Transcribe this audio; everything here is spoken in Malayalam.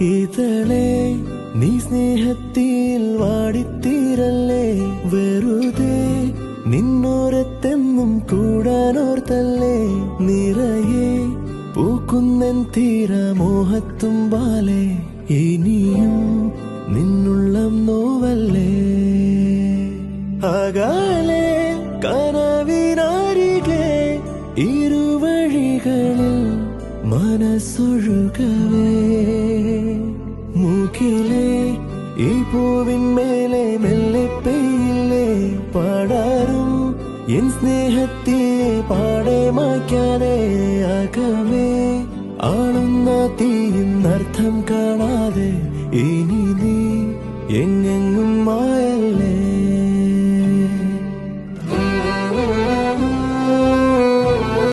ഇതളെ നീ സ്നേഹത്തിൽ വാടിത്തീരല്ലേ, വെറുതെ നിന്നോരത്തെന്നും കൂടാനോർത്തല്ലേ. നിറയെ പൂക്കുന്നൻ തീരമോഹത്തുമ്പാലെ, ഇനിയും നിന്നുള്ളം നോവല്ലേ. അകലെ കനവിനരികെ ഇരുവഴികളിൽ മനസ്സൊഴുകവേ, മൂക്കിലെ ഈ പൂവിന്മേലെ മെല്ലെ പെയ്യില്ലേ പാടാറും എൻ സ്നേഹത്തെ പാടെ മായ്ക്കാതെ. അകമേ ആളുന്ന തീയും അർത്ഥം കാണാതെ, ഇനി നീ എങ്ങെങ്ങും മായ